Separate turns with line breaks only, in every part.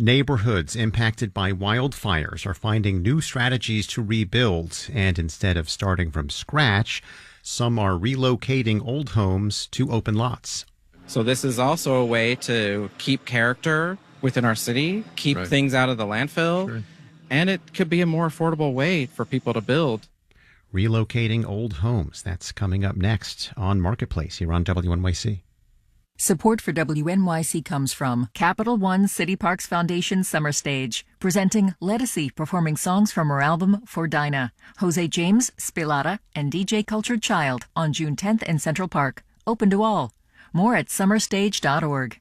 Neighborhoods impacted by wildfires are finding new strategies to rebuild, and instead of starting from scratch, some are relocating old homes to open lots.
So this is also a way to keep character within our city, keep things out of the landfill, and it could be a more affordable way for people to build.
Relocating old homes. That's coming up next on Marketplace here on WNYC.
Support for WNYC comes from Capital One City Parks Foundation Summer Stage, presenting Lettucey performing songs from her album For Dinah, Jose James, Spilata, and DJ Cultured Child on June 10th in Central Park. Open to all. More at summerstage.org.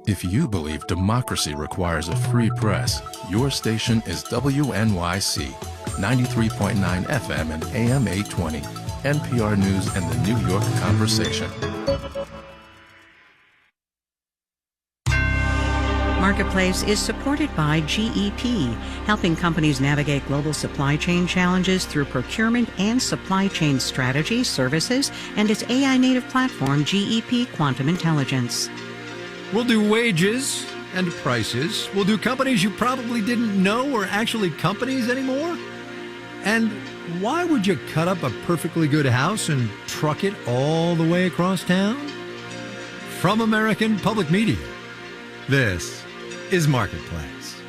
If you believe democracy requires a free press, your station is WNYC, 93.9 FM and AM 820, NPR News and the New York Conversation.
Marketplace is supported by GEP, helping companies navigate global supply chain challenges through procurement and supply chain strategy, services, and its AI-native platform, GEP Quantum Intelligence.
We'll do wages and prices. We'll do companies you probably didn't know were actually companies anymore. And why would you cut up a perfectly good house and truck it all the way across town? From American Public Media, this is Marketplace.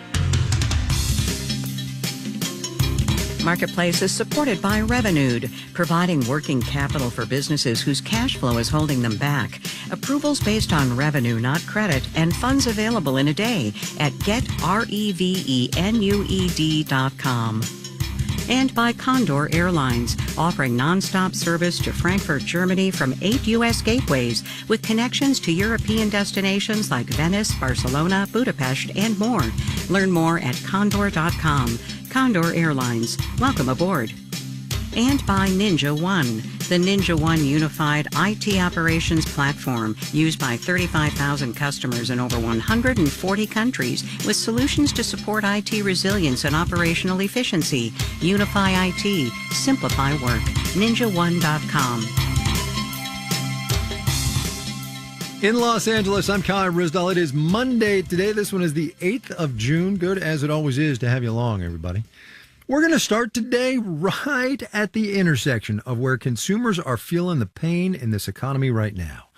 Marketplace is supported by Revenued, providing working capital for businesses whose cash flow is holding them back. Approvals based on revenue, not credit, and funds available in a day at getrevenued.com. And by Condor Airlines, offering nonstop service to Frankfurt, Germany from 8 U.S. gateways with connections to European destinations like Venice, Barcelona, Budapest, and more. Learn more at condor.com. Condor Airlines. Welcome aboard. And by Ninja One, the Ninja One unified IT operations platform used by 35,000 customers in over 140 countries with solutions to support IT resilience and operational efficiency. Unify IT. Simplify work. NinjaOne.com.
In Los Angeles, I'm Kai Rizdal. It is Monday today. This one is the 8th of June. Good as it always is to have you along, everybody. We're going to start today right at the intersection of where consumers are feeling the pain in this economy right now.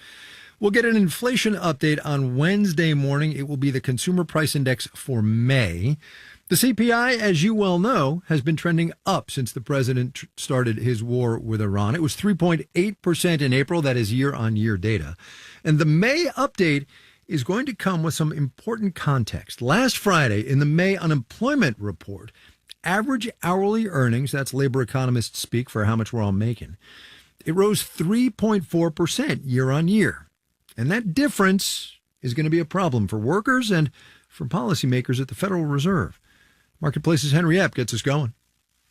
We'll get an inflation update on Wednesday morning. It will be the Consumer Price Index for May. The CPI, as you well know, has been trending up since the president started his war with Iran. It was 3.8% in April. That is year-on-year data. And the May update is going to come with some important context. Last Friday, in the May unemployment report, average hourly earnings, that's labor economists speak for how much we're all making, it rose 3.4% year on year. And that difference is going to be a problem for workers and for policymakers at the Federal Reserve. Marketplace's Henry Epp gets us going.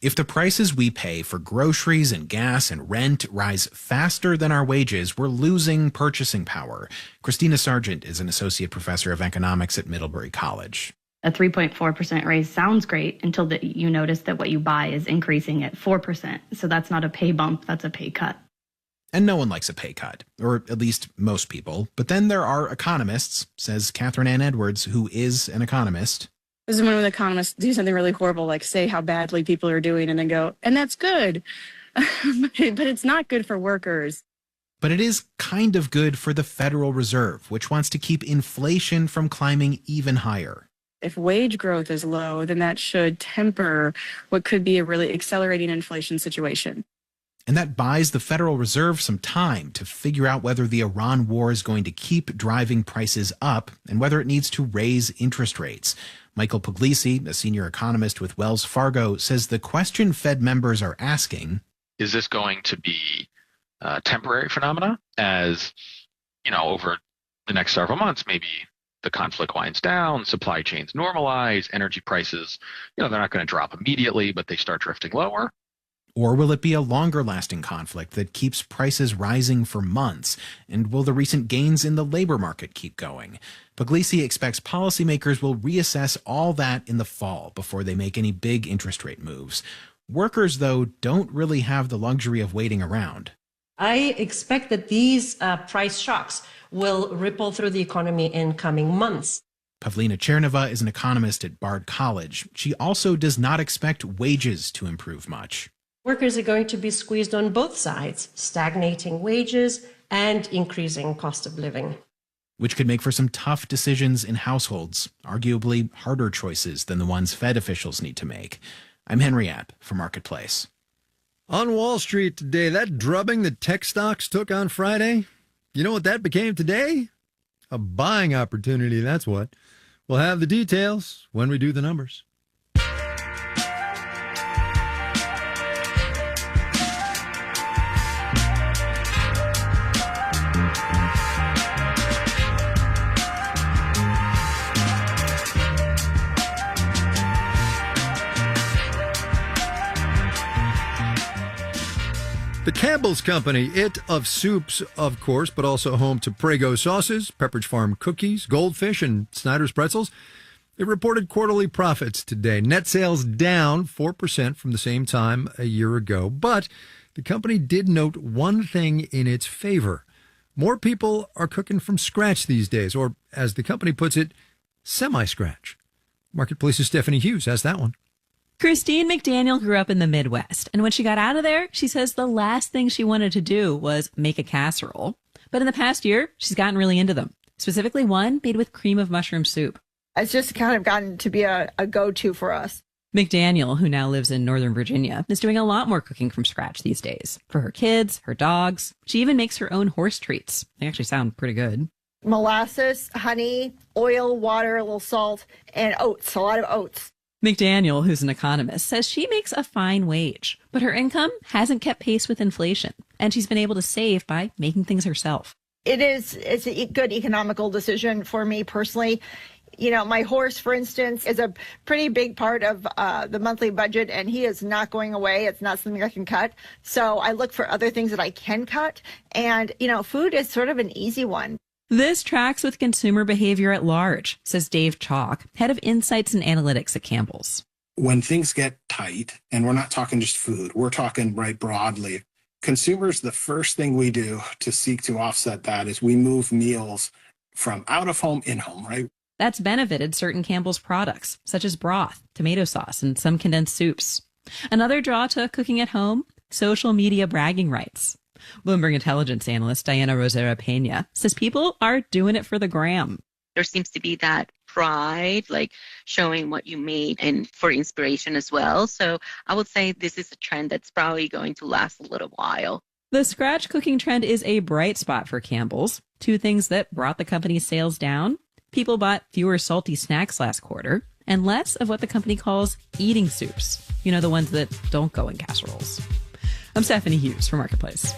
If the prices we pay for groceries and gas and rent rise faster than our wages, we're losing purchasing power. Christina Sargent is an associate professor of economics at Middlebury College.
A 3.4% raise sounds great until you notice that what you buy is increasing at 4%. So that's not a pay bump, that's a pay cut.
And no one likes a pay cut, or at least most people. But then there are economists, says Catherine Ann Edwards, who is an economist.
This is when the economists do something really horrible, like say how badly people are doing and then go, and that's good. But it's not good for workers.
But it is kind of good for the Federal Reserve, which wants to keep inflation from climbing even higher.
If wage growth is low, then that should temper what could be a really accelerating inflation situation.
And that buys the Federal Reserve some time to figure out whether the Iran war is going to keep driving prices up and whether it needs to raise interest rates. Michael Puglisi, a senior economist with Wells Fargo, says the question Fed members are asking,
is this going to be a temporary phenomena as, over the next several months, maybe the conflict winds down, supply chains normalize, energy prices, they're not going to drop immediately, but they start drifting lower?
Or will it be a longer-lasting conflict that keeps prices rising for months? And will the recent gains in the labor market keep going? Puglisi expects policymakers will reassess all that in the fall before they make any big interest rate moves. Workers, though, don't really have the luxury of waiting around.
I expect that these price shocks will ripple through the economy in coming months.
Pavlina Chernova is an economist at Bard College. She also does not expect wages to improve much.
Workers are going to be squeezed on both sides, stagnating wages and increasing cost of living,
which could make for some tough decisions in households, arguably harder choices than the ones Fed officials need to make. I'm Henry App for Marketplace.
On Wall Street today, that drubbing that tech stocks took on Friday, you know what that became today? A buying opportunity, that's what. We'll have the details when we do the numbers. The Campbell's Company, it of soups, of course, but also home to Prego sauces, Pepperidge Farm cookies, Goldfish, and Snyder's pretzels. It reported quarterly profits today. Net sales down 4% from the same time a year ago. But the company did note one thing in its favor. More people are cooking from scratch these days, or as the company puts it, semi-scratch. Marketplace's Stephanie Hughes has that one.
Christine McDaniel grew up in the Midwest, and when she got out of there, she says the last thing she wanted to do was make a casserole. But in the past year, she's gotten really into them, specifically one made with cream of mushroom soup.
It's just kind of gotten to be a go-to for us.
McDaniel, who now lives in Northern Virginia, is doing a lot more cooking from scratch these days. For her kids, her dogs. She even makes her own horse treats. They actually sound pretty good.
Molasses, honey, oil, water, a little salt, and oats, a lot of oats.
McDaniel, who's an economist, says she makes a fine wage, but her income hasn't kept pace with inflation, and she's been able to save by making things herself.
It's a good economical decision for me personally. You know, my horse, for instance, is a pretty big part of the monthly budget, and he is not going away. It's not something I can cut. So I look for other things that I can cut. And, you know, food is sort of an easy one.
This tracks with consumer behavior at large, says Dave Chalk, head of insights and analytics at Campbell's.
When things get tight, and we're not talking just food, we're talking right broadly, consumers, the first thing we do to seek to offset that is we move meals from out of home in home, right?
That's benefited certain Campbell's products, such as broth, tomato sauce, and some condensed soups. Another draw to cooking at home, social media bragging rights. Bloomberg intelligence analyst Diana Rosera Pena says people are doing it for the gram.
There seems to be that pride, like showing what you made and for inspiration as well. So I would say this is a trend that's probably going to last a little while.
The scratch cooking trend is a bright spot for Campbell's. Two things that brought the company's sales down. People bought fewer salty snacks last quarter and less of what the company calls eating soups. You know, the ones that don't go in casseroles. I'm Stephanie Hughes for Marketplace.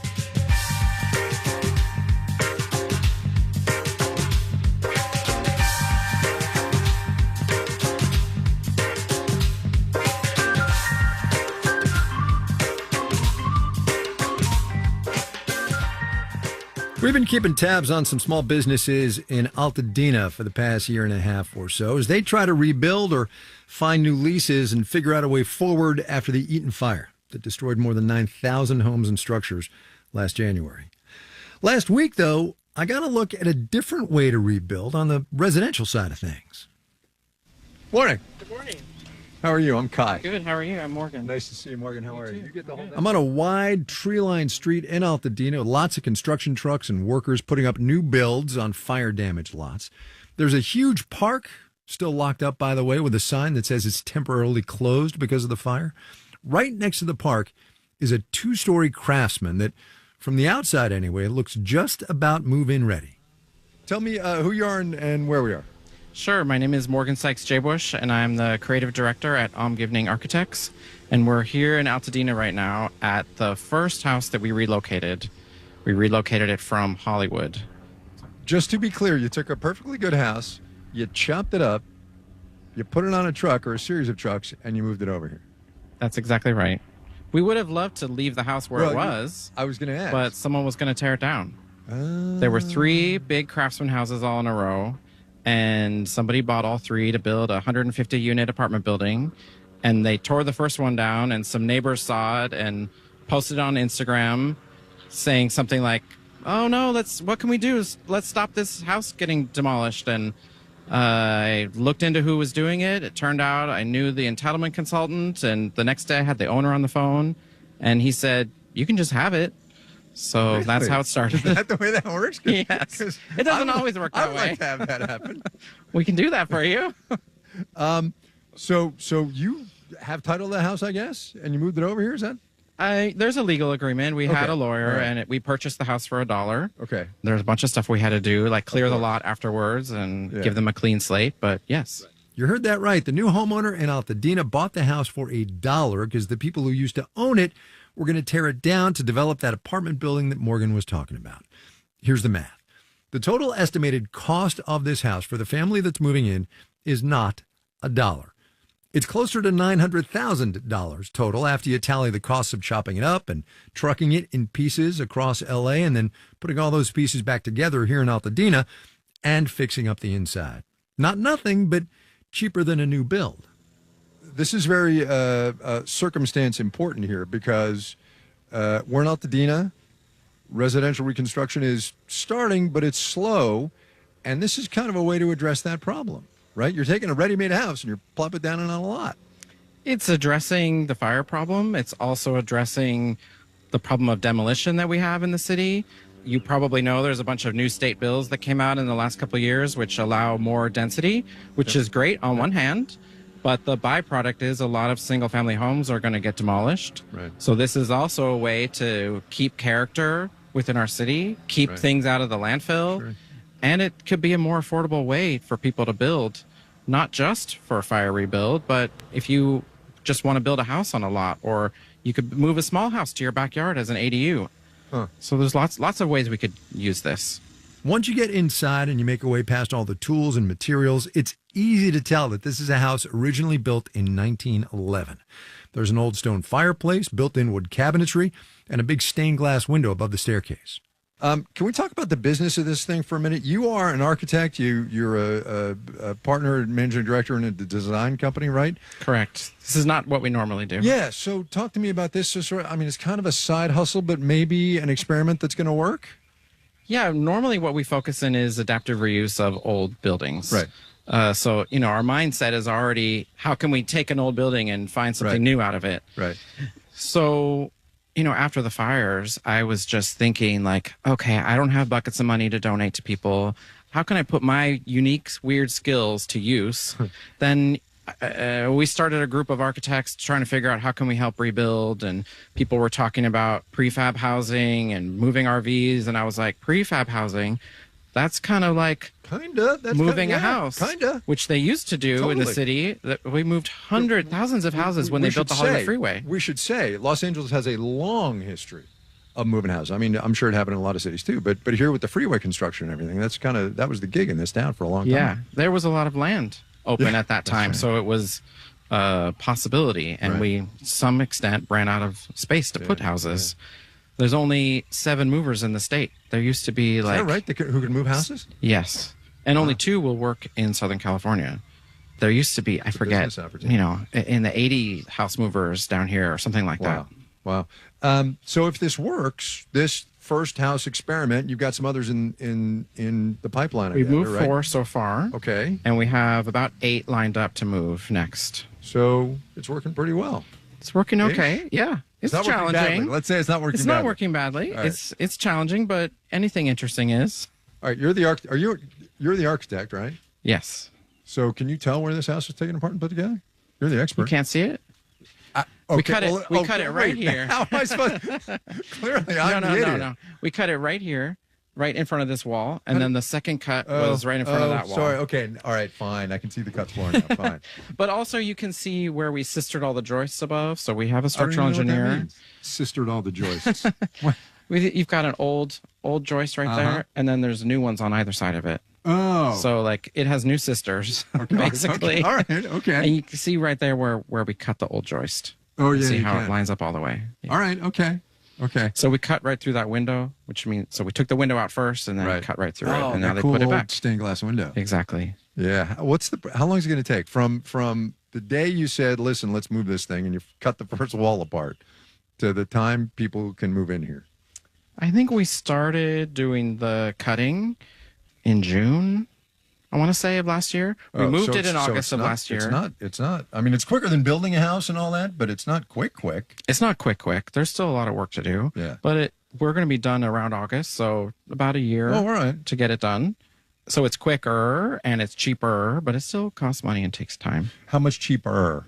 We've been keeping tabs on some small businesses in Altadena for the past year and a half or so as they try to rebuild or find new leases and figure out a way forward after the Eaton fire that destroyed more than 9,000 homes and structures last January. Last week, though, I got a look at a different way to rebuild on the residential side of things. Morning.
Good morning.
How are you? I'm Kai.
Good. How are you? I'm Morgan.
Nice to see you, Morgan. How are you? You get the whole I'm on a wide tree-lined street in Altadena with lots of construction trucks and workers putting up new builds on fire-damaged lots. There's a huge park, still locked up, by the way, with a sign that says it's temporarily closed because of the fire. Right next to the park is a two-story Craftsman that, from the outside anyway, looks just about move-in ready. Tell me who you are and where we are.
Sure. My name is Morgan Sykes Jaybush, and I'm the creative director at Givning Architects. And we're here in Altadena right now at the first house that we relocated. We relocated it from Hollywood.
Just to be clear, you took a perfectly good house, you chopped it up, you put it on a truck or a series of trucks, and you moved it over here.
That's exactly right. We would have loved to leave the house where it was.
I was going to ask.
But someone was going to tear it down. There were 3 big Craftsman houses all in a row. And somebody bought all 3 to build a 150-unit apartment building. And they tore the first one down, and some neighbors saw it and posted it on Instagram saying something like, oh, no, what can we do? Let's stop this house getting demolished. And I looked into who was doing it. It turned out I knew the entitlement consultant, and the next day I had the owner on the phone, and he said, "You can just have it." So
Really?
that's how it started.
Is that the way that works?
Yes. It doesn't always work that
I'd
way.
like to have that happen.
We can do that for you.
So you have title of the house, I guess, and you moved it over here. Is that?
There's a legal agreement. We had
Okay.
a lawyer,
All right.
and we purchased the house for $1.
Okay.
There's a bunch of stuff we had to do, like clear the lot afterwards and
Yeah.
give them a clean slate. But yes.
You heard that right. The new homeowner in Altadena bought the house for $1 because the people who used to own it were going to tear it down to develop that apartment building that Morgan was talking about. Here's the math. The total estimated cost of this house for the family that's moving in is not $1. It's closer to $900,000 total after you tally the costs of chopping it up and trucking it in pieces across LA and then putting all those pieces back together here in Altadena and fixing up the inside. Not nothing, but cheaper than a new build. This is very circumstance important here because we're in Altadena. Residential reconstruction is starting, but it's slow. And this is kind of a way to address that problem, right? You're taking a ready-made house and you're plop it down on a lot.
It's addressing the fire problem. It's also addressing the problem of demolition that we have in the city. You probably know there's a bunch of new state bills that came out in the last couple of years which allow more density, which is great on one hand, but the byproduct is a lot of single-family homes are going to get demolished.
Right.
So this is also a way to keep character within our city, keep things out of the landfill, and it could be a more affordable way for people to build, not just for a fire rebuild, but if you just want to build a house on a lot, or you could move a small house to your backyard as an ADU. So there's lots of ways we could use this.
Once you get inside and you make your way past all the tools and materials, it's easy to tell that this is a house originally built in 1911. There's an old stone fireplace, built-in wood cabinetry, and a big stained glass window above the staircase. Can we talk about the business of this thing for a minute? You are an architect. You're a partner, managing director in a design company, right?
Correct. This is not what we normally do.
Yeah. So talk to me about this. So sort of, I mean, it's kind of a side hustle, but maybe an experiment that's going to work.
Yeah. Normally, what we focus in is adaptive reuse of old buildings.
Right.
So our mindset is already how can we take an old building and find something new out of it.
Right.
So. After the fires, I was just thinking like, okay, I don't have buckets of money to donate to people. How can I put my unique, weird skills to use? Then we started a group of architects trying to figure out how can we help rebuild. And people were talking about prefab housing and moving RVs. And I was like, prefab housing, that's kind of like moving a house, which they used to do in the city. We moved thousands of houses when they built the Hollywood Freeway.
We should say Los Angeles has a long history of moving houses. I mean, I'm sure it happened in a lot of cities too, but here with the freeway construction and everything, that was the gig in this town for a long time.
Yeah, there was a lot of land open at that time, so it was a possibility, and we, to some extent, ran out of space to put houses. There's only 7 movers in the state. There used to be like...
Is that right? Who can move houses?
Yes. And only 2 will work in Southern California. There used to be, I forget, in the 80 house movers down here or something like that.
Wow. So if this works, this first house experiment, you've got some others in the pipeline.
We've moved 4 so far.
Okay.
And we have about 8 lined up to move next.
So it's working pretty well.
It's working okay. Yeah. It's
not
challenging.
Working badly. Let's say it's not working badly.
It's not working badly. Right. It's challenging, but anything interesting is.
All right, you're the architect, right?
Yes.
So can you tell where this house is taken apart and put together? You're the expert.
You can't see it?
Okay.
We cut it. We cut it right here.
How am I supposed? Clearly, I'm the idiot.
No. We cut it right here, right in front of this wall, and then the second cut was right in front of that wall.
Sorry. Okay. All right. Fine. I can see the cuts more now. Fine.
But also, you can see where we sistered all the joists above. So we have a structural
I don't even know
engineer.
what that means. Sistered all the joists.
You've got an old joist right there, and then there's new ones on either side of it.
Oh.
So like it has new sisters, basically.
Okay. All right. Okay.
And you can see right there where we cut the old joist.
Oh yeah.
See how it lines up all the way. Yeah.
All right. Okay. Okay.
So we cut right through that window, which means so we took the window out first and then cut right through it, and now they put it back.
Stained glass window.
Exactly.
Yeah. How long is it going to take from the day you said, "Listen, let's move this thing," and you cut the first wall apart, to the time people can move in here?
I think we started doing the cutting in June, I want to say, of last year. We moved it in August of last year.
It's not. I mean, it's quicker than building a house and all that, but it's not quick.
It's not quick. There's still a lot of work to do.
Yeah.
But we're going to be done around August, so about a year to get it done. So it's quicker and it's cheaper, but it still costs money and takes time.
How much cheaper?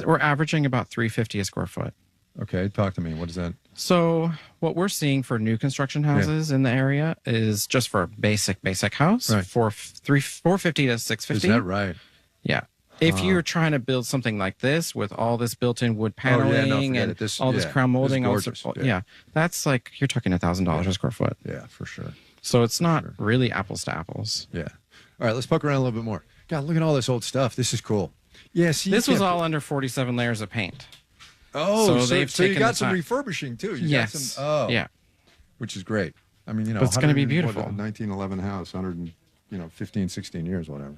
We're averaging about $350 a square foot.
Okay, talk to me. What is that?
So what we're seeing for new construction houses in the area is just for a basic house,
right.
$450 to $650.
Is that right?
Yeah. If you're trying to build something like this with all this built-in wood paneling and this crown molding, that's like you're talking $1,000 a square foot.
Yeah, for sure.
So it's not really apples to apples.
Yeah. All right, let's poke around a little bit more. God, look at all this old stuff. This is cool. Yeah, see,
this was all under 47 layers of paint.
Oh, so you got some refurbishing too.
Yes.
Got some,
yeah.
Which is great. I mean,
but it's going to be beautiful.
1911 house, 15, 16 years, whatever.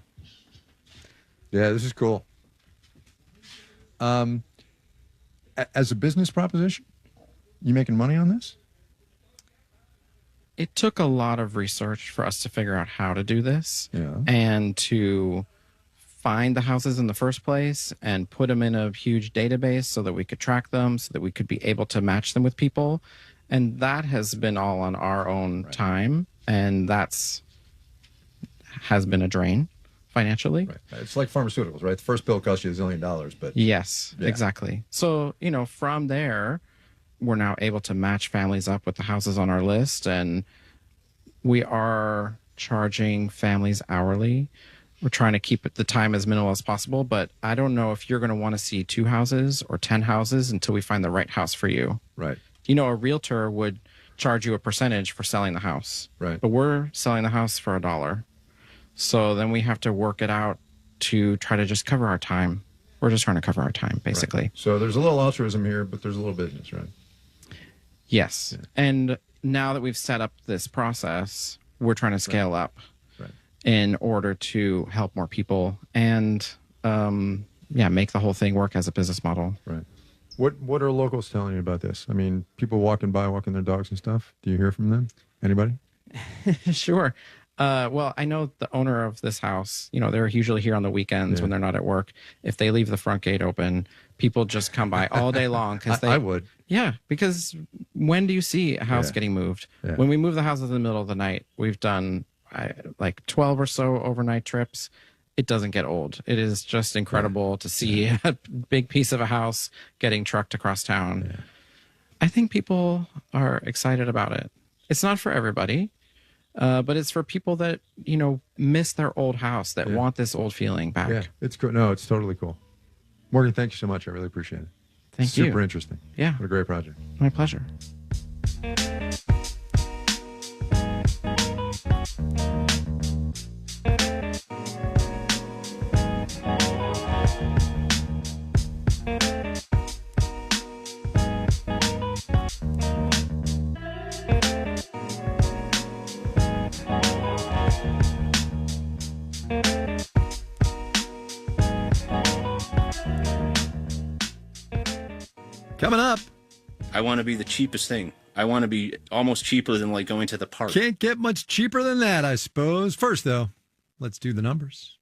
Yeah, this is cool. As a business proposition, you making money on this?
It took a lot of research for us to figure out how to do this
Yeah.
and to find the houses in the first place and put them in a huge database so that we could track them, so that we could be able to match them with people. And that has been all on our own time. And has been a drain financially.
Right. It's like pharmaceuticals, right? The first pill costs you $1 zillion, but
yes, exactly. So, from there, we're now able to match families up with the houses on our list, and we are charging families hourly. We're trying to keep the time as minimal as possible, but I don't know if you're going to want to see 2 houses or 10 houses until we find the right house for you.
Right.
A realtor would charge you a percentage for selling the house.
Right.
But we're selling the house for $1. So then we have to work it out to try to just cover our time. We're just trying to cover our time, basically.
Right. So there's a little altruism here, but there's a little business, right?
Yes. Yeah. And now that we've set up this process, we're trying to scale up in order to help more people and, make the whole thing work as a business model.
Right. What are locals telling you about this? I mean, people walking their dogs and stuff. Do you hear from them? Anybody?
Sure. Well, I know the owner of this house, they're usually here on the weekends when they're not at work. If they leave the front gate open, people just come by all day long.
I would.
Yeah, because when do you see a house getting moved?
Yeah.
When we move the houses in the middle of the night, we've done like 12 or so overnight trips. It doesn't get old. It is just incredible to see a big piece of a house getting trucked across town. Yeah. I think people are excited about it. It's not for everybody. But it's for people that, miss their old house, that want this old feeling back.
Yeah, it's cool. No, it's totally cool. Morgan, thank you so much. I really appreciate it.
Thank you.
Super interesting.
Yeah.
What a great project.
My pleasure.
Coming up.
I want to be the cheapest thing. I want to be almost cheaper than like going to the park.
Can't get much cheaper than that, I suppose. First, though, let's do the numbers.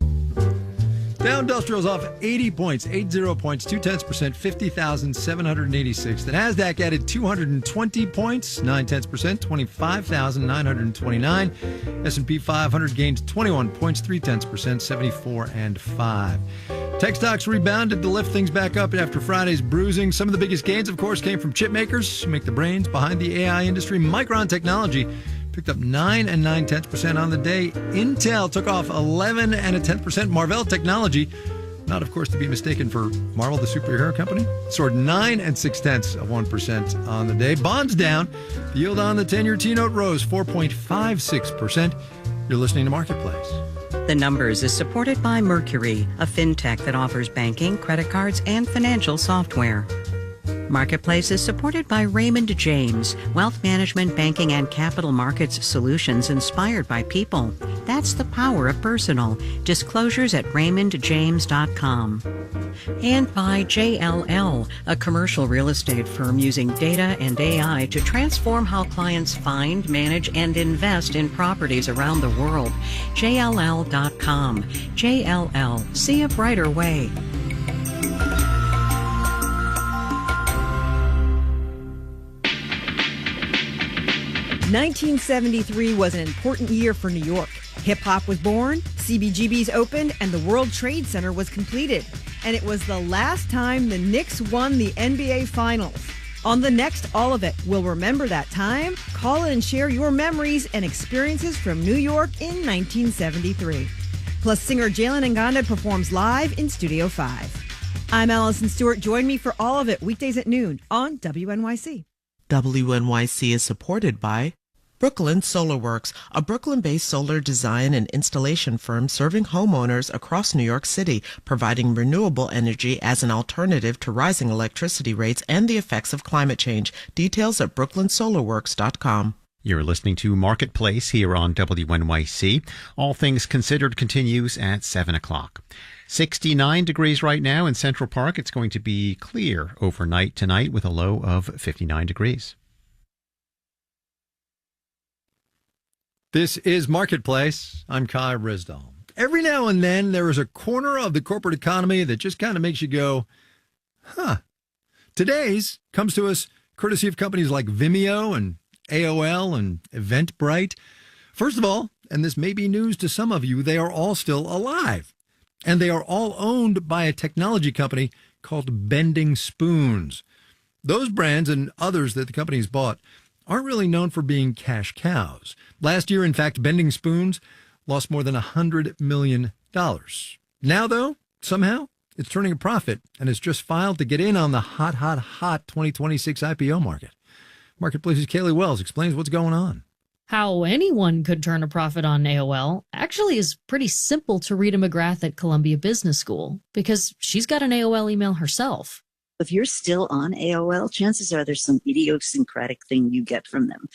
Dow Industrial's off 80 points, 80 points, 0.2%, 50,786. The NASDAQ added 220 points, 0.9%, 25,929. S&P 500 gained 21 points, 0.3%, 74 and 5. Tech stocks rebounded to lift things back up after Friday's bruising. Some of the biggest gains, of course, came from chip makers who make the brains behind the AI industry. Micron Technology picked up 9 9/10% on the day. Intel took off 11 1/10%. Marvell Technology, not of course to be mistaken for Marvel the superhero company, soared 9 6/10% on the day. Bonds down. The yield on the 10-year T-note rose 4.56%. You're listening to Marketplace.
The Numbers is supported by Mercury, a fintech that offers banking, credit cards, and financial software. Marketplace is supported by Raymond James, wealth management, banking, and capital markets solutions inspired by people. That's the power of personal. Disclosures at raymondjames.com. And by JLL, a commercial real estate firm using data and AI to transform how clients find, manage, and invest in properties around the world. JLL.com. JLL. See a brighter way.
"1973 was an important year for New York. Hip-hop was born, CBGB's opened, and the World Trade Center was completed. And it was the last time the Knicks won the NBA Finals. On the next All of It, we'll remember that time. Call in and share your memories and experiences from New York in 1973. Plus, singer Jalen Nganda performs live in Studio 5. I'm Allison Stewart. Join me for All of It, weekdays at noon on WNYC.
WNYC is supported by Brooklyn SolarWorks, a Brooklyn-based solar design and installation firm serving homeowners across New York City, providing renewable energy as an alternative to rising electricity rates and the effects of climate change. Details at brooklynsolarworks.com.
You're listening to Marketplace here on WNYC. All Things Considered continues at 7 o'clock. 69 degrees right now in Central Park. It's going to be clear overnight tonight with a low of 59 degrees.
This is Marketplace. I'm Kai Risdall. Every now and then, there is a corner of the corporate economy that just kind of makes you go, huh. Today's comes to us courtesy of companies like Vimeo and AOL and Eventbrite. First of all, and this may be news to some of you, they are all still alive. And they are all owned by a technology company called Bending Spoons. Those brands and others that the company's bought aren't really known for being cash cows. Last year, in fact, Bending Spoons lost more than $100 million. Now, though, somehow, it's turning a profit and has just filed to get in on the hot 2026 IPO market. Marketplace's Kaylee Wells explains what's going on.
How anyone could turn a profit on AOL actually is pretty simple to Rita McGrath at Columbia Business School, because she's got an AOL email herself.
If you're still on AOL, chances are there's some idiosyncratic thing you get from them.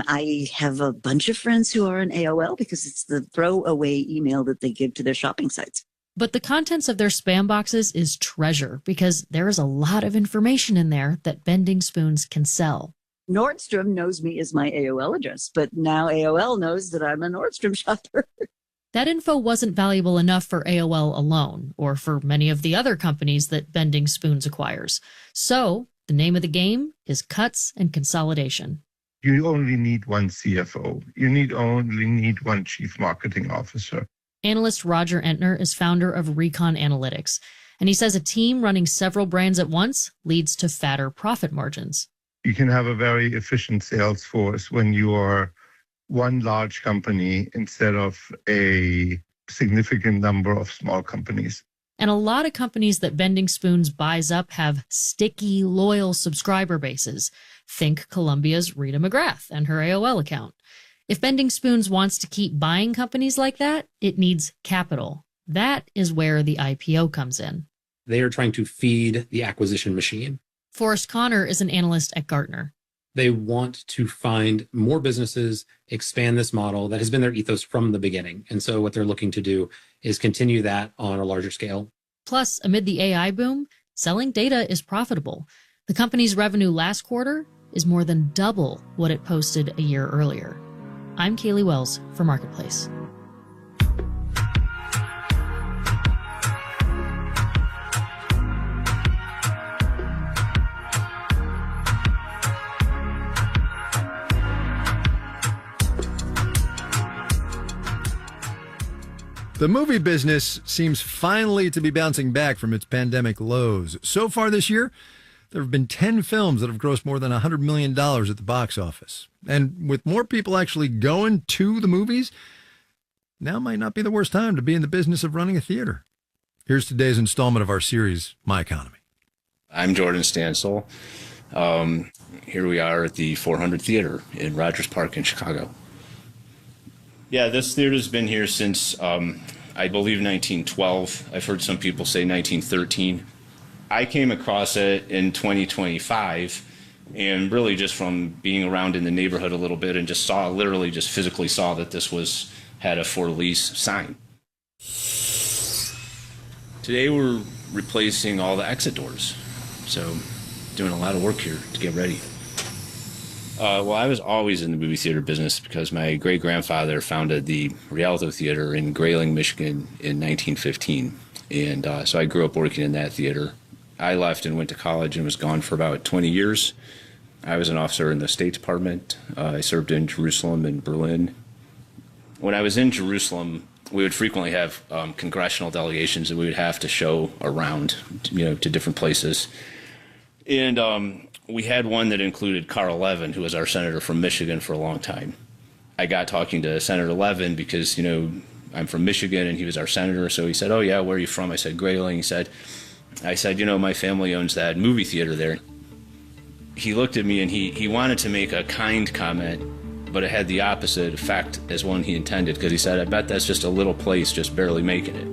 I have a bunch of friends who are on AOL because it's the throwaway email that they give to their shopping sites.
But the contents of their spam boxes is treasure, because there is a lot of information in there that Bending Spoons can sell.
Nordstrom knows me as my AOL address, but now AOL knows that I'm a Nordstrom shopper.
That info wasn't valuable enough for AOL alone, or for many of the other companies that Bending Spoons acquires. So, the name of the game is cuts and consolidation.
You only need one CFO. You only need one chief marketing officer.
Analyst Roger Entner is founder of Recon Analytics, and he says a team running several brands at once leads to fatter profit margins.
You can have a very efficient sales force when you are one large company instead of a significant number of small companies.
And a lot of companies that Bending Spoons buys up have sticky, loyal subscriber bases. Think Columbia's Rita McGrath and her AOL account. If Bending Spoons wants to keep buying companies like that, it needs capital. That is where the IPO comes in.
They are trying to feed the acquisition machine.
Forrest Connor is an analyst at Gartner.
They want to find more businesses, expand this model that has been their ethos from the beginning. And so what they're looking to do is continue that on a larger scale.
Plus, amid the AI boom, selling data is profitable. The company's revenue last quarter is more than double what it posted a year earlier. I'm Kaylee Wells for Marketplace.
The movie business seems finally to be bouncing back from its pandemic lows. So far this year, there have been 10 films that have grossed more than $100 million at the box office. And with more people actually going to the movies, now might not be the worst time to be in the business of running a theater. Here's today's installment of our series, My Economy.
I'm Jordan Stansel. Here we are at the 400 Theater in Rogers Park in Chicago. Yeah, this theater's been here since, I believe, 1912. I've heard some people say 1913. I came across it in 2025, and really just from being around in the neighborhood a little bit and just literally physically saw that this was had a for lease sign. Today we're replacing all the exit doors. So doing a lot of work here to get ready. Well, I was always in the movie theater business because my great-grandfather founded the Rialto Theater in Grayling, Michigan in 1915. And so I grew up working in that theater. I left and went to college and was gone for about 20 years. I was an officer in the State Department. I served in Jerusalem and Berlin. When I was in Jerusalem, we would frequently have congressional delegations that we would have to show around, to different places. And we had one that included Carl Levin, who was our senator from Michigan for a long time. I got talking to Senator Levin because, I'm from Michigan and he was our senator. So he said, "Oh yeah, where are you from?" I said, "Grayling." I said, "My family owns that movie theater there." He looked at me and he wanted to make a kind comment, but it had the opposite effect as one he intended, because he said, "I bet that's just a little place just barely making it."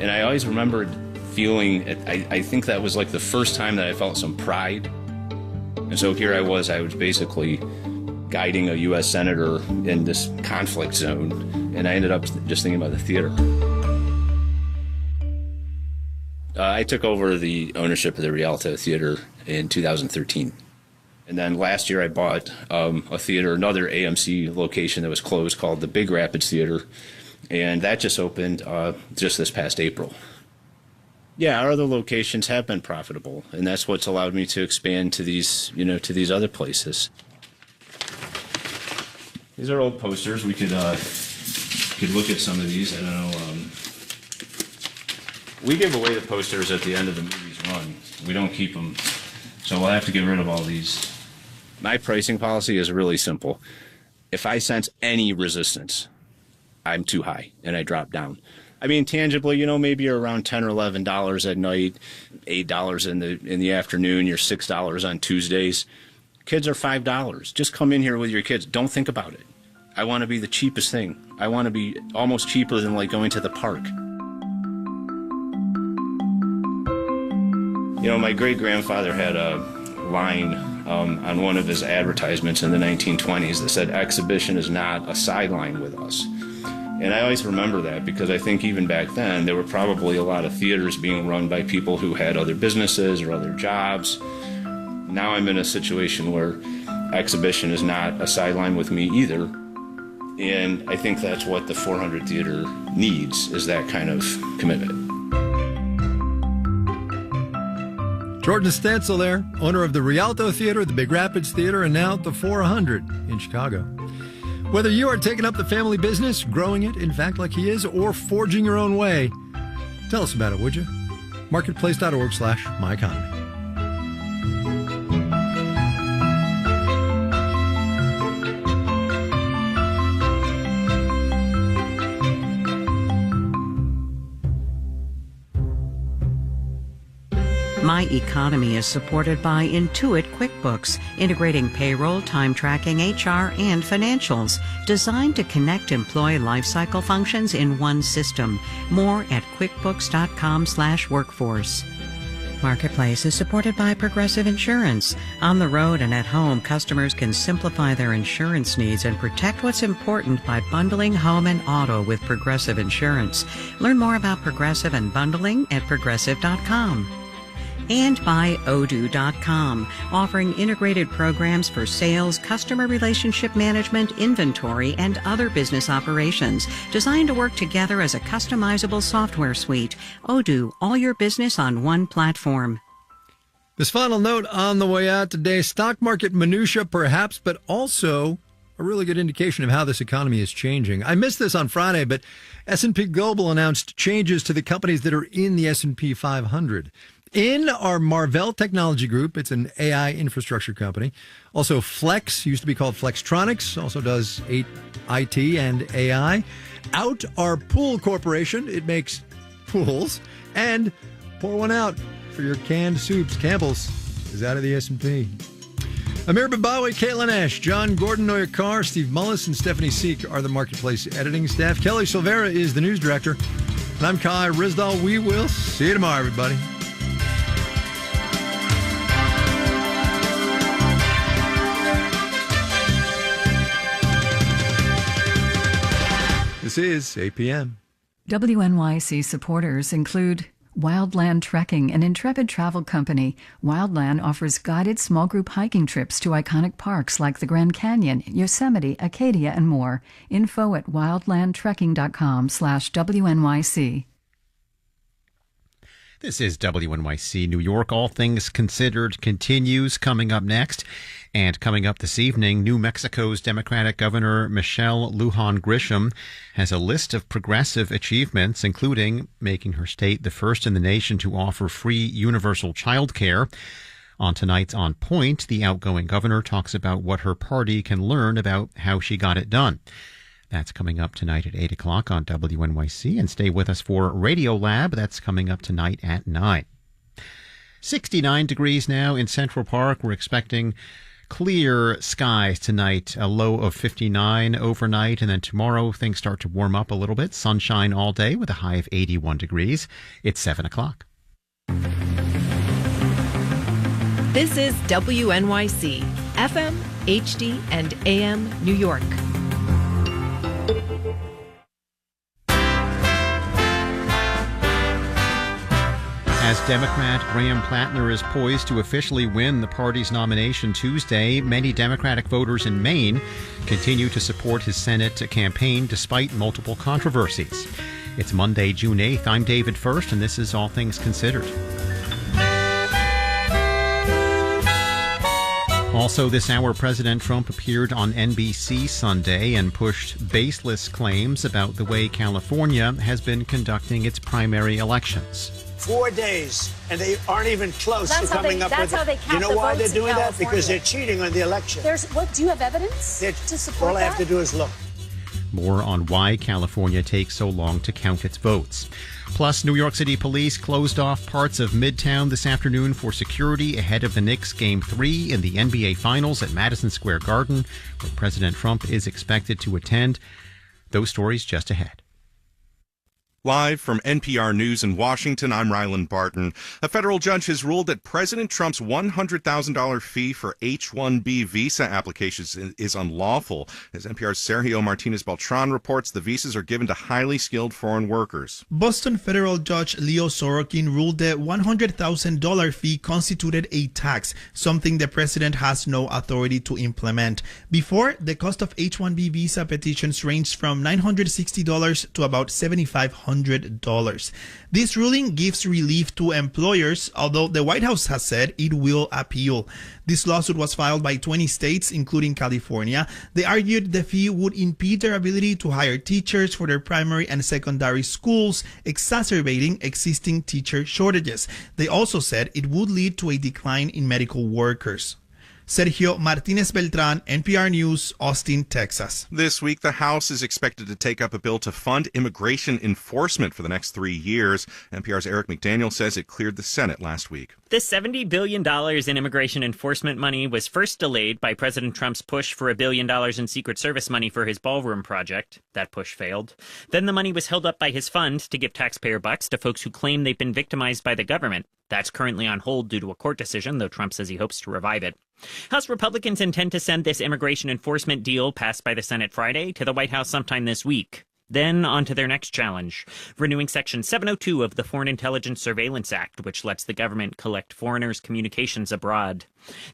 And I always remembered feeling, I think that was like the first time that I felt some pride. And so here I was basically guiding a U.S. senator in this conflict zone, and I ended up just thinking about the theater. I took over the ownership of the Rialto Theater in 2013. And then last year I bought a theater, another AMC location that was closed called the Big Rapids Theater, and that just opened just this past April. Yeah, our other locations have been profitable, and that's what's allowed me to expand to these, to these other places. These are old posters. We could look at some of these. I don't know. We give away the posters at the end of the movie's run. We don't keep them, so we'll have to get rid of all these. My pricing policy is really simple. If I sense any resistance, I'm too high, and I drop down. I mean, tangibly, maybe you're around $10 or $11 at night, $8 in the afternoon, you're $6 on Tuesdays. Kids are $5. Just come in here with your kids. Don't think about it. I want to be the cheapest thing. I want to be almost cheaper than like going to the park. My great-grandfather had a line on one of his advertisements in the 1920s that said, "Exhibition is not a sideline with us." And I always remember that because I think even back then there were probably a lot of theaters being run by people who had other businesses or other jobs. Now I'm in a situation where exhibition is not a sideline with me either. And I think that's what the 400 Theater needs, is that kind of commitment.
Jordan Stansel there, owner of the Rialto Theater, the Big Rapids Theater, and now the 400 in Chicago. Whether you are taking up the family business, growing it, in fact, like he is, or forging your own way, tell us about it, would you? Marketplace.org/myeconomy.
My Economy is supported by Intuit QuickBooks, integrating payroll, time tracking, HR, and financials, designed to connect employee lifecycle functions in one system. More at quickbooks.com/workforce. Marketplace is supported by Progressive Insurance. On the road and at home, customers can simplify their insurance needs and protect what's important by bundling home and auto with Progressive Insurance. Learn more about Progressive and bundling at progressive.com. And by Odoo.com, offering integrated programs for sales, customer relationship management, inventory, and other business operations, designed to work together as a customizable software suite. Odoo, all your business on one platform.
This final note on the way out today, stock market minutia perhaps, but also a really good indication of how this economy is changing. I missed this on Friday, but S&P Global announced changes to the companies that are in the S&P 500. In our Marvell Technology Group, it's an AI infrastructure company. Also, Flex, used to be called Flextronics, also does IT and AI. Out our Pool Corporation, it makes pools. And Pour One Out for your canned soups. Campbell's is out of the S&P. Amir Babawi, Caitlin Ash, John Gordon, Noya Carr, Steve Mullis, and Stephanie Seek are the Marketplace editing staff. Kelly Silvera is the news director. And I'm Kai Rizdal. We will see you tomorrow, everybody. This is 8 p.m.
WNYC supporters include Wildland Trekking, an intrepid travel company. Wildland offers guided small group hiking trips to iconic parks like the Grand Canyon, Yosemite, Acadia, and more. Info at wildlandtrekking.com/WNYC.
This is WNYC New York. All Things Considered continues coming up next. And coming up this evening, New Mexico's Democratic Governor Michelle Lujan Grisham has a list of progressive achievements, including making her state the first in the nation to offer free universal child care. On tonight's On Point, the outgoing governor talks about what her party can learn about how she got it done. That's coming up tonight at 8 o'clock on WNYC. And stay with us for Radio Lab. That's coming up tonight at 9. 69 degrees now in Central Park. We're expecting clear skies tonight, a low of 59 overnight. And then tomorrow, things start to warm up a little bit. Sunshine all day with a high of 81 degrees. It's 7 o'clock.
This is WNYC, FM, HD, and AM New York.
As Democrat Graham Plattner is poised to officially win the party's nomination Tuesday, many Democratic voters in Maine continue to support his Senate campaign despite multiple controversies. It's Monday, June 8th. I'm David First, and this is All Things Considered. Also this hour, President Trump appeared on NBC Sunday and pushed baseless claims about the way California has been conducting its primary elections.
4 days, and they aren't even close to coming up with it.
That's how they count.
You know why they're doing that? Because they're cheating on the election.
Do you have evidence to support
all
that?
I have to do is look.
More on why California takes so long to count its votes. Plus, New York City police closed off parts of Midtown this afternoon for security ahead of the Knicks Game 3 in the NBA Finals at Madison Square Garden, where President Trump is expected to attend. Those stories just ahead.
Live from NPR News in Washington, I'm Rylan Barton. A federal judge has ruled that President Trump's $100,000 fee for H-1B visa applications is unlawful. As NPR's Sergio Martinez-Beltran reports, the visas are given to highly skilled foreign workers.
Boston federal judge Leo Sorokin ruled the $100,000 fee constituted a tax, something the president has no authority to implement. Before, the cost of H-1B visa petitions ranged from $960 to about $7,500. This ruling gives relief to employers, although the White House has said it will appeal. This lawsuit was filed by 20 states, including California. They argued the fee would impede their ability to hire teachers for their primary and secondary schools, exacerbating existing teacher shortages. They also said it would lead to a decline in medical workers. Sergio Martinez-Beltran, NPR News, Austin, Texas.
This week, the House is expected to take up a bill to fund immigration enforcement for the next 3 years. NPR's Eric McDaniel says it cleared the Senate last week.
The $70 billion in immigration enforcement money was first delayed by President Trump's push for $1 billion in Secret Service money for his ballroom project. That push failed. Then the money was held up by his fund to give taxpayer bucks to folks who claim they've been victimized by the government. That's currently on hold due to a court decision, though Trump says he hopes to revive it. House Republicans intend to send this immigration enforcement deal passed by the Senate Friday to the White House sometime this week. Then on to their next challenge, renewing Section 702 of the Foreign Intelligence Surveillance Act, which lets the government collect foreigners' communications abroad.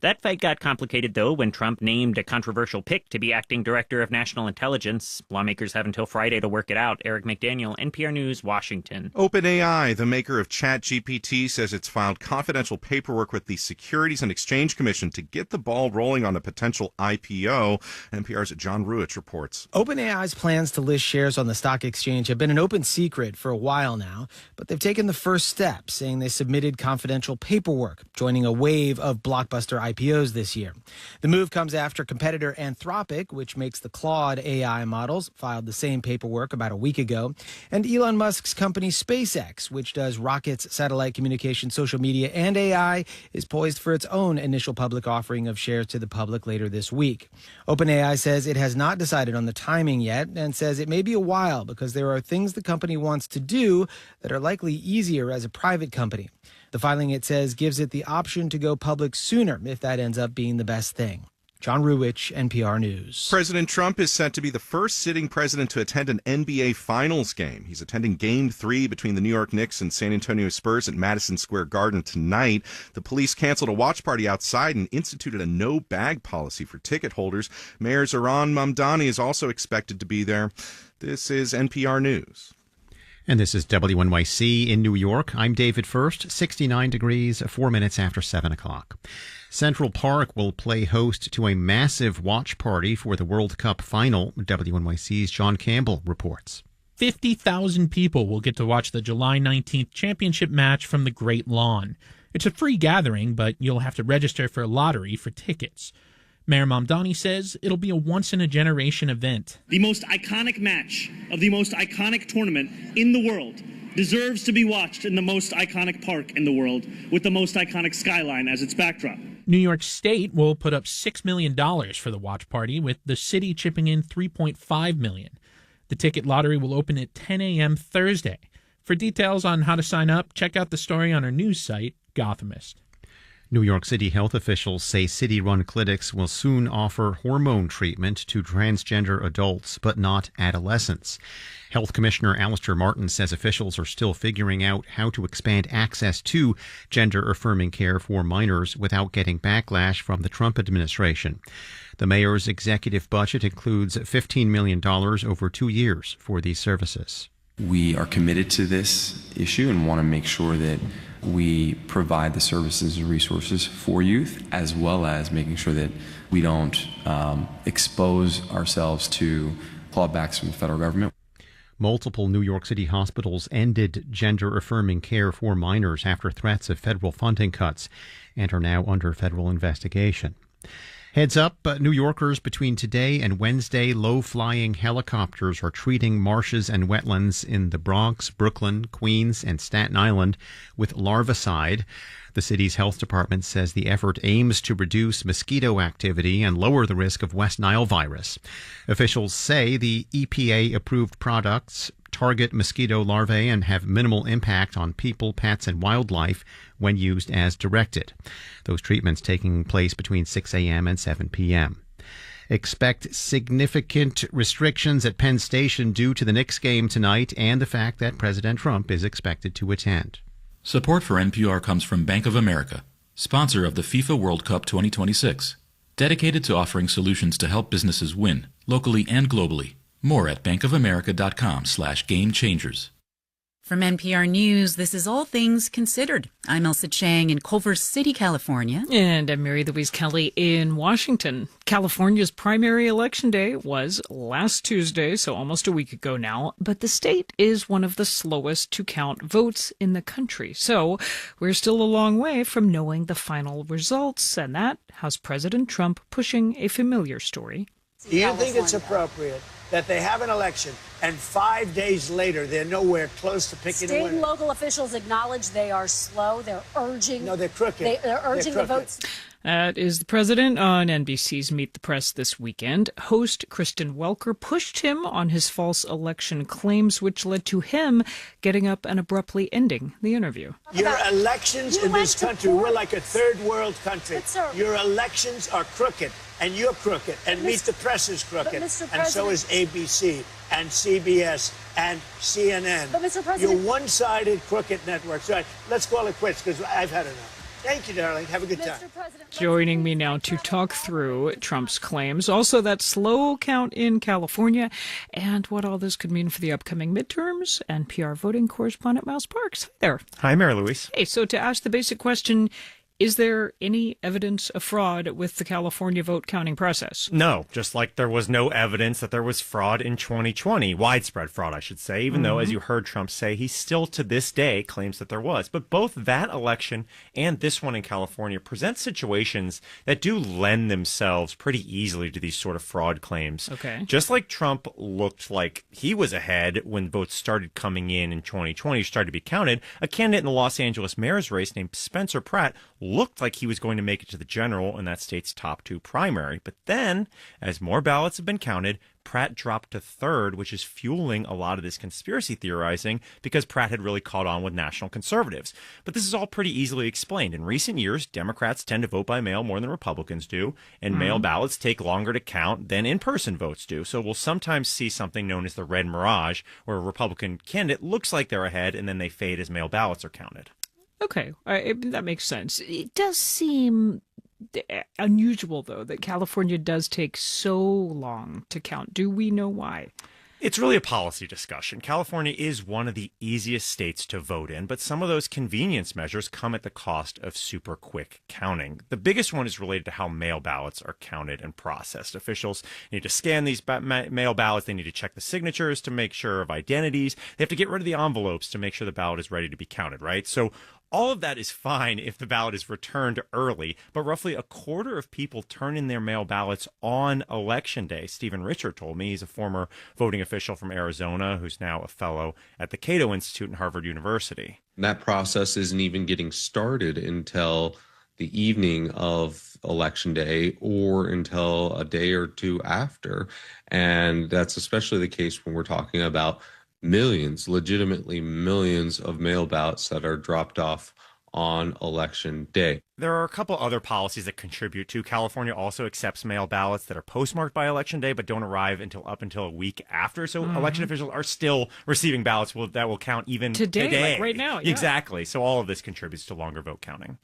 That fight got complicated, though, when Trump named a controversial pick to be acting director of national intelligence. Lawmakers have until Friday to work it out. Eric McDaniel, NPR News, Washington.
OpenAI, the maker of ChatGPT, says it's filed confidential paperwork with the Securities and Exchange Commission to get the ball rolling on a potential IPO. NPR's John Ruich reports.
OpenAI's plans to list shares on the stock exchange have been an open secret for a while now, but they've taken the first step, saying they submitted confidential paperwork, joining a wave of blockbuster IPOs this year. The move comes after competitor Anthropic, which makes the Claude AI models, filed the same paperwork about a week ago, and Elon Musk's company SpaceX, which does rockets, satellite communication, social media, and AI, is poised for its own initial public offering of shares to the public later this week. OpenAI says it has not decided on the timing yet and says it may be a while because there are things the company wants to do that are likely easier as a private company. The filing, it says, gives it the option to go public sooner if that ends up being the best thing. John Ruwich, NPR News.
President Trump is set to be the first sitting president to attend an NBA Finals game. He's attending Game 3 between the New York Knicks and San Antonio Spurs at Madison Square Garden tonight. The police canceled a watch party outside and instituted a no-bag policy for ticket holders. Mayor Zohran Mamdani is also expected to be there. This is NPR News.
And this is WNYC in New York. I'm David First, 69 degrees, 4 minutes after 7 o'clock. Central Park will play host to a massive watch party for the World Cup final. WNYC's John Campbell reports.
50,000 people will get to watch the July 19th championship match from the Great Lawn. It's a free gathering, but you'll have to register for a lottery for tickets. Mayor Mamdani says it'll be a once-in-a-generation event.
The most iconic match of the most iconic tournament in the world deserves to be watched in the most iconic park in the world with the most iconic skyline as its backdrop.
New York State will put up $6 million for the watch party, with the city chipping in $3.5 million. The ticket lottery will open at 10 a.m. Thursday. For details on how to sign up, check out the story on our news site, Gothamist.
New York City health officials say city-run clinics will soon offer hormone treatment to transgender adults, but not adolescents. Health Commissioner Alistair Martin says officials are still figuring out how to expand access to gender-affirming care for minors without getting backlash from the Trump administration. The mayor's executive budget includes $15 million over 2 years for these services.
We are committed to this issue and want to make sure that we provide the services and resources for youth, as well as making sure that we don't expose ourselves to clawbacks from the federal government.
Multiple New York City hospitals ended gender-affirming care for minors after threats of federal funding cuts and are now under federal investigation. Heads up, New Yorkers, between today and Wednesday, low-flying helicopters are treating marshes and wetlands in the Bronx, Brooklyn, Queens, and Staten Island with larvicide. The city's health department says the effort aims to reduce mosquito activity and lower the risk of West Nile virus. Officials say the EPA-approved products target mosquito larvae and have minimal impact on people, pets, and wildlife when used as directed. Those treatments taking place between 6 a.m. and 7 p.m. Expect significant restrictions at Penn Station due to the Knicks game tonight and the fact that President Trump is expected to attend.
Support for NPR comes from Bank of America, sponsor of the FIFA World Cup 2026, dedicated to offering solutions to help businesses win, locally and globally. More at bankofamerica.com/gamechangers.
From NPR News, this is All Things Considered. I'm Elsa Chang in Culver City, California.
And I'm Mary Louise Kelly in Washington. California's primary election day was last Tuesday, so almost a week ago now, but the state is one of the slowest to count votes in the country. So we're still a long way from knowing the final results, and that has President Trump pushing a familiar story.
Do you think it's appropriate that they have an election and 5 days later they're nowhere close to picking a winner?
State and local officials acknowledge they are slow. They're urging.
No, they're crooked.
They're urging the votes.
That is the president on NBC's Meet the Press this weekend. Host Kristen Welker pushed him on his false election claims, which led to him getting up and abruptly ending the interview.
Your elections in this country, we're like a third world country. Your elections are crooked, and you're crooked, and Meet the Press is crooked, and so is ABC and CBS and CNN.
But Mr. President,
you're one-sided crooked networks. All right, let's call it quits because I've had enough. Thank you, darling. Have a good time.
Joining me now to talk through Trump's claims, also that slow count in California, and what all this could mean for the upcoming midterms, NPR voting correspondent Miles Parks. Hi there.
Hi, Mary Louise.
Hey, so to ask the basic question, is there any evidence of fraud with the California vote counting process?
No, just like there was no evidence that there was fraud in 2020, widespread fraud, I should say, even though, as you heard Trump say, he still to this day claims that there was. But both that election and this one in California present situations that do lend themselves pretty easily to these sort of fraud claims.
Okay.
Just like Trump looked like he was ahead when votes started coming in 2020, started to be counted, a candidate in the Los Angeles mayor's race named Spencer Pratt looked like he was going to make it to the general in that state's top two primary. But then, as more ballots have been counted, Pratt dropped to third, which is fueling a lot of this conspiracy theorizing because Pratt had really caught on with national conservatives. But this is all pretty easily explained. In recent years, Democrats tend to vote by mail more than Republicans do, and mail ballots take longer to count than in-person votes do. So we'll sometimes see something known as the red mirage, where a Republican candidate looks like they're ahead and then they fade as mail ballots are counted.
Okay, that makes sense. It does seem unusual, though, that California does take so long to count. Do we know why?
It's really a policy discussion. California is one of the easiest states to vote in, but some of those convenience measures come at the cost of super quick counting. The biggest one is related to how mail ballots are counted and processed. Officials need to scan these mail ballots. They need to check the signatures to make sure of identities. They have to get rid of the envelopes to make sure the ballot is ready to be counted, right? So all of that is fine if the ballot is returned early, but roughly a quarter of people turn in their mail ballots on Election Day. Stephen Richer told me. He's a former voting official from Arizona who's now a fellow at the Cato Institute in Harvard University.
That process isn't even getting started until the evening of Election Day or until a day or two after. And that's especially the case when we're talking about millions, legitimately millions of mail ballots that are dropped off on Election Day.
There are a couple other policies that contribute to. California also accepts mail ballots that are postmarked by Election Day but don't arrive until a week after. So election officials are still receiving ballots that will count even today.
Like right now. Yeah.
Exactly. So all of this contributes to longer vote counting.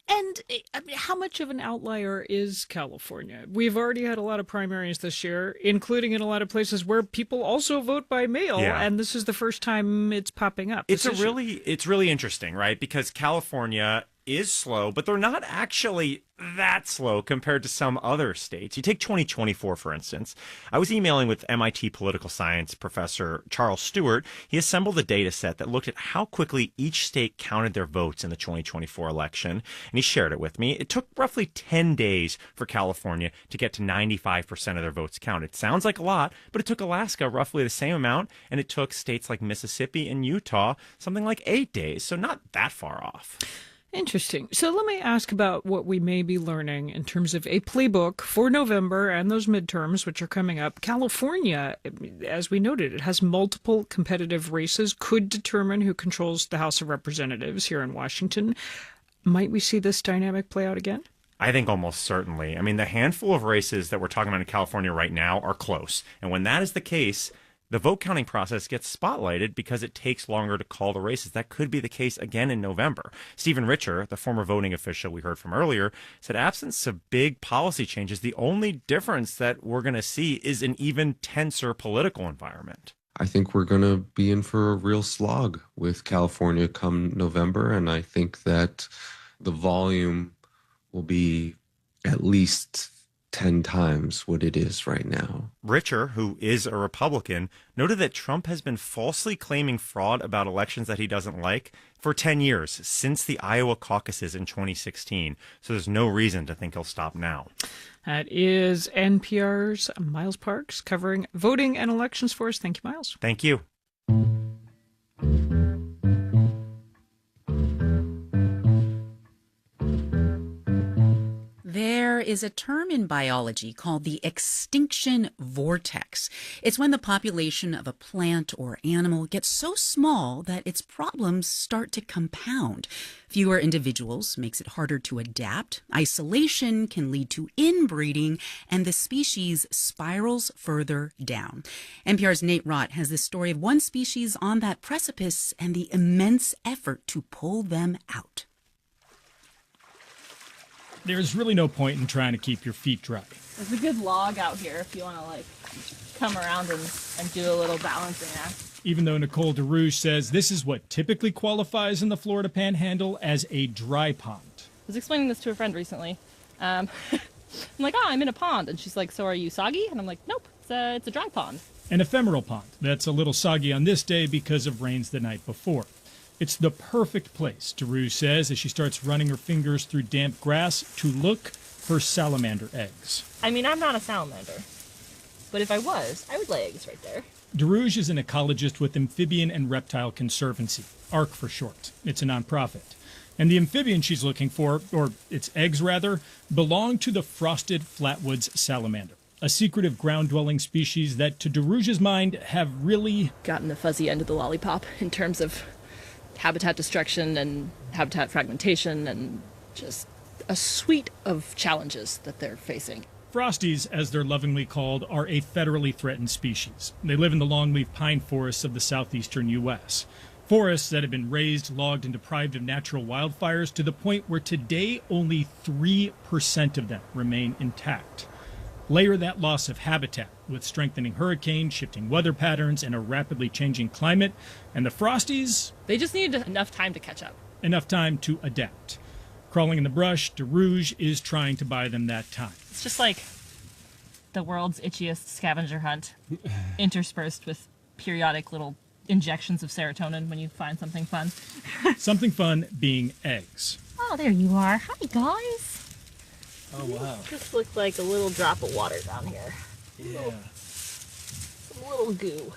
And I mean, how much of an outlier is California? We've already had a lot of primaries this year, including in a lot of places where people also vote by mail.
Yeah.
And this is the first time it's popping up.
It's really interesting, right? Because California is slow, but they're not actually that slow compared to some other states. You take 2024, for instance. I was emailing with MIT political science professor Charles Stewart. He assembled a data set that looked at how quickly each state counted their votes in the 2024 election, and he shared it with me. It took roughly 10 days for California to get to 95% of their votes counted. Sounds like a lot, but it took Alaska roughly the same amount, and it took states like Mississippi and Utah something like 8 days, so not that far off.
Interesting. So let me ask about what we may be learning in terms of a playbook for November and those midterms, which are coming up. California, as we noted, it has multiple competitive races, could determine who controls the House of Representatives here in Washington. Might we see this dynamic play out again?
I think almost certainly. I mean, the handful of races that we're talking about in California right now are close. And when that is the case, the vote counting process gets spotlighted because it takes longer to call the races. That could be the case again in November. Stephen Richer, the former voting official we heard from earlier, said absence of big policy changes, the only difference that we're going to see is an even tenser political environment.
I think we're going to be in for a real slog with California come November, and I think that the volume will be at least 10 times what it is right now.
Richer, who is a Republican, noted that Trump has been falsely claiming fraud about elections that he doesn't like for 10 years, since the Iowa caucuses in 2016. So there's no reason to think he'll stop now.
That is NPR's Miles Parks covering voting and elections for us. Thank you, Miles.
Thank you.
There is a term in biology called the extinction vortex. It's when the population of a plant or animal gets so small that its problems start to compound. Fewer individuals makes it harder to adapt. Isolation can lead to inbreeding, and the species spirals further down. NPR's Nate Rott has this story of one species on that precipice and the immense effort to pull them out.
There's really no point in trying to keep your feet dry.
There's a good log out here if you want to come around and do a little balancing act.
Even though Nicole DeRouge says this is what typically qualifies in the Florida Panhandle as a dry pond.
I was explaining this to a friend recently. I'm like, I'm in a pond. And she's like, so are you soggy? And I'm like, nope, it's a dry pond.
An ephemeral pond that's a little soggy on this day because of rains the night before. It's the perfect place, DeRouge says, as she starts running her fingers through damp grass to look for salamander eggs.
I mean, I'm not a salamander, but if I was, I would lay eggs right there.
DeRouge is an ecologist with Amphibian and Reptile Conservancy, ARC for short. It's a nonprofit. And the amphibian she's looking for, or its eggs rather, belong to the frosted flatwoods salamander. a secretive ground-dwelling species that, to DeRouge's mind, have really
gotten the fuzzy end of the lollipop in terms of habitat destruction and habitat fragmentation and just a suite of challenges that they're facing.
Frosties, as they're lovingly called, are a federally threatened species. They live in the longleaf pine forests of the southeastern U.S. Forests that have been razed, logged, and deprived of natural wildfires to the point where today only 3% of them remain intact. Layer that loss of habitat with strengthening hurricanes, shifting weather patterns, and a rapidly changing climate, and the Frosties...
They just need enough time to catch up.
Enough time to adapt. Crawling in the brush, DeRouge is trying to buy them that time.
It's just like the world's itchiest scavenger hunt, interspersed with periodic little injections of serotonin when you find something fun.
Something fun being eggs.
Oh, there you are. Hi, guys.
Oh, wow.
Just looks like a little drop of water down here.
Yeah.
Some little goo.